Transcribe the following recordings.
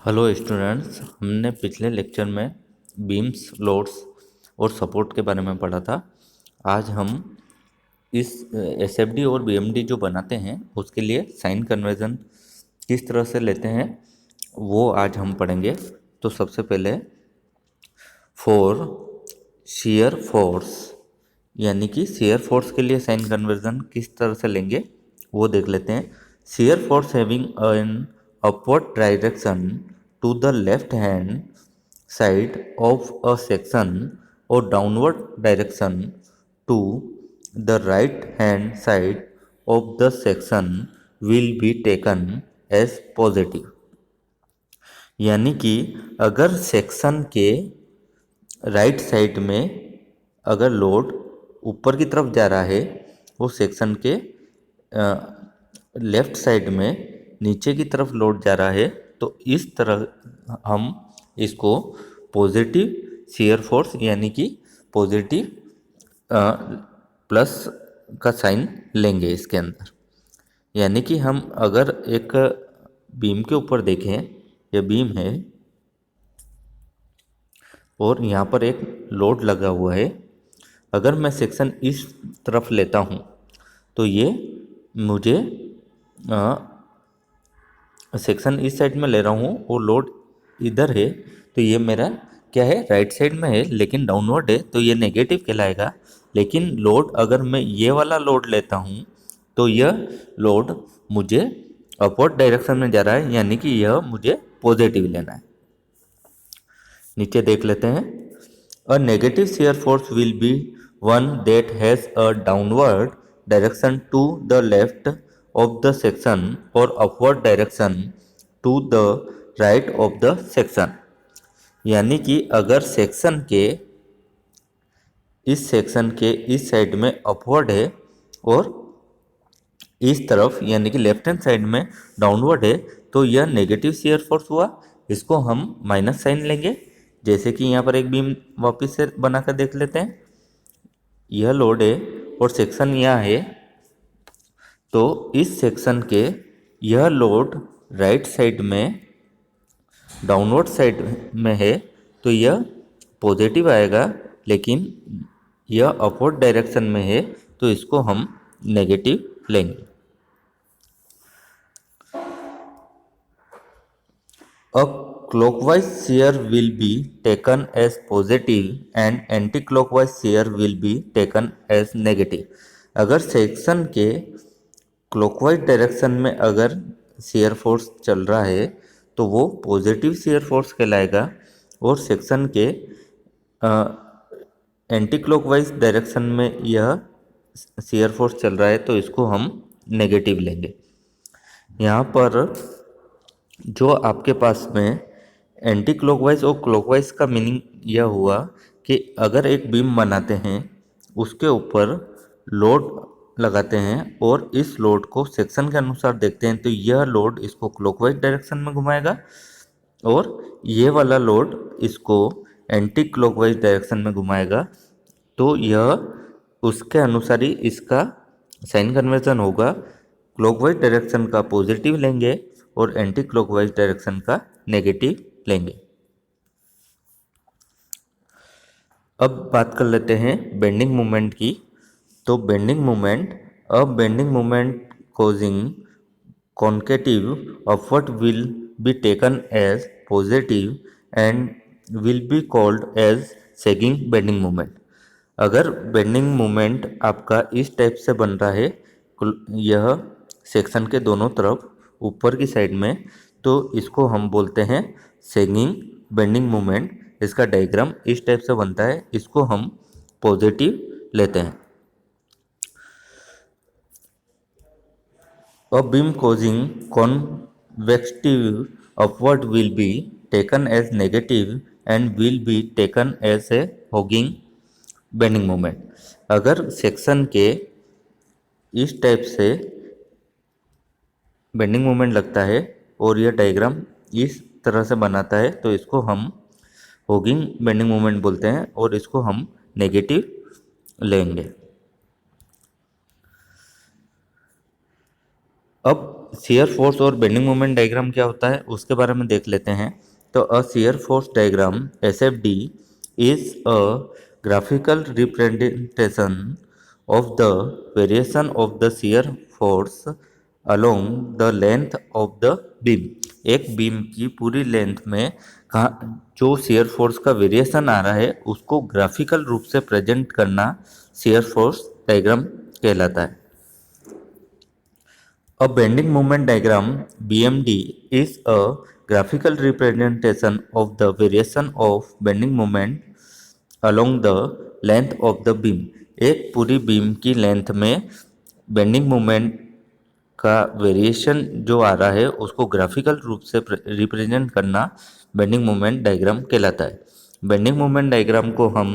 Hello students, हमने पिछले lecture में बीम्स, लोड्स और सपोर्ट के बारे में पढ़ा था। आज हम इस एसएफडी और बीएमडी जो बनाते हैं उसके लिए साइन कन्वर्जन किस तरह से लेते हैं वो आज हम पढ़ेंगे। तो सबसे पहले फॉर शियर फोर्स यानी कि शियर फोर्स के लिए साइन कन्वर्जन किस तरह से लेंगे वो देख लेते हैं। Shear force having an upward direction to the left hand side of a section और downward direction to the right hand side of the section will be taken as positive. यानी कि अगर सेक्शन के राइट साइड में अगर load ऊपर की तरफ जा रहा है, वो सेक्शन के लेफ्ट साइड में नीचे की तरफ लोड जा रहा है, तो इस तरह हम इसको पॉजिटिव शियर फोर्स यानी कि पॉजिटिव प्लस का साइन लेंगे इसके अंदर। यानी कि हम अगर एक बीम के ऊपर देखें, यह बीम है और यहाँ पर एक लोड लगा हुआ है। अगर मैं सेक्शन इस तरफ लेता हूँ तो ये मुझे सेक्शन इस साइड में ले रहा हूँ और लोड इधर है, तो ये मेरा क्या है, राइट साइड में है लेकिन डाउनवर्ड है, तो ये नेगेटिव कहलाएगा। लेकिन लोड अगर मैं ये वाला लोड लेता हूँ तो यह लोड मुझे अपवर्ड डायरेक्शन में जा रहा है, यानी कि यह मुझे पॉजिटिव लेना है। नीचे देख लेते हैं। A negative shear force will be one that has a downward direction to the left of the section और upward direction to the right of the section. यानी कि अगर सेक्शन के इस सेक्शन के इस साइड में अपवर्ड है और इस तरफ यानी कि लेफ्ट हैंड साइड में डाउनवर्ड है, तो यह नेगेटिव शियर फोर्स हुआ। इसको हम माइनस साइन लेंगे। जैसे कि यहाँ पर एक बीम वापस से बनाकर देख लेते हैं। यह लोड है और सेक्शन यहाँ है, तो इस सेक्शन के यह लोड राइट साइड में डाउनवर्ड साइड में है, तो यह पॉजिटिव आएगा। लेकिन यह अपवर्ड डायरेक्शन में है, तो इसको हम नेगेटिव लेंगे। A clockwise shear will be taken as positive and anti-clockwise shear will be taken as negative। अगर सेक्शन के क्लॉकवाइज डायरेक्शन में अगर शेयर फोर्स चल रहा है तो वो पॉजिटिव शेयर फोर्स कहलाएगा, और सेक्शन के एंटी क्लॉकवाइज डायरेक्शन में यह शेयर फोर्स चल रहा है, तो इसको हम नेगेटिव लेंगे। यहाँ पर जो आपके पास में एंटी क्लॉकवाइज और क्लॉकवाइज का मीनिंग यह हुआ कि अगर एक बीम बनाते हैं, उसके ऊपर लोड लगाते हैं और इस लोड को सेक्शन के अनुसार देखते हैं, तो यह लोड इसको क्लॉकवाइज डायरेक्शन में घुमाएगा और ये वाला लोड इसको एंटी क्लॉकवाइज डायरेक्शन में घुमाएगा। तो यह उसके अनुसार ही इसका साइन कन्वर्जन होगा। क्लॉकवाइज डायरेक्शन का पॉजिटिव लेंगे और एंटी क्लॉकवाइज डायरेक्शन का नेगेटिव लेंगे। अब बात कर लेते हैं बेंडिंग मोमेंट की। तो bending moment, bending moment causing concavity upward will be taken as positive and will be called as sagging bending moment. अगर बेंडिंग मोमेंट आपका इस टाइप से बन रहा है, यह सेक्शन के दोनों तरफ ऊपर की साइड में, तो इसको हम बोलते हैं सैगिंग बेंडिंग मोमेंट। इसका डायग्राम इस टाइप से बनता है, इसको हम पॉजिटिव लेते हैं। A beam causing convective upward will be taken as negative and will be taken as a hogging bending moment। अगर सेक्शन के इस टाइप से बेंडिंग मोमेंट लगता है और यह डायग्राम इस तरह से बनाता है, तो इसको हम होगिंग बेंडिंग मोमेंट बोलते हैं और इसको हम नेगेटिव लेंगे। अब शियर फोर्स और बेंडिंग मोमेंट डायग्राम क्या होता है उसके बारे में देख लेते हैं। तो a shear force diagram SFD is a graphical representation of the variation of the shear force along the length of the beam. एक बीम की पूरी लेंथ में जो शियर फोर्स का वेरिएशन आ रहा है उसको ग्राफिकल रूप से प्रेजेंट करना शियर फोर्स डायग्राम कहलाता है। A bending moment diagram (BMD) is a graphical representation of the variation of bending moment along the length of the beam। एक पूरी बीम की लेंथ में बेंडिंग मोमेंट का वेरिएशन जो आ रहा है उसको ग्राफिकल रूप से रिप्रेजेंट करना बेंडिंग मोमेंट डायग्राम कहलाता है। बेंडिंग मोमेंट डायग्राम को हम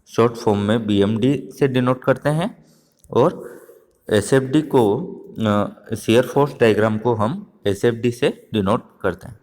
शॉर्ट फॉर्म में BMD से डिनोट करते हैं और SFD को शियर फोर्स डायग्राम को हम SFD से डिनोट करते हैं।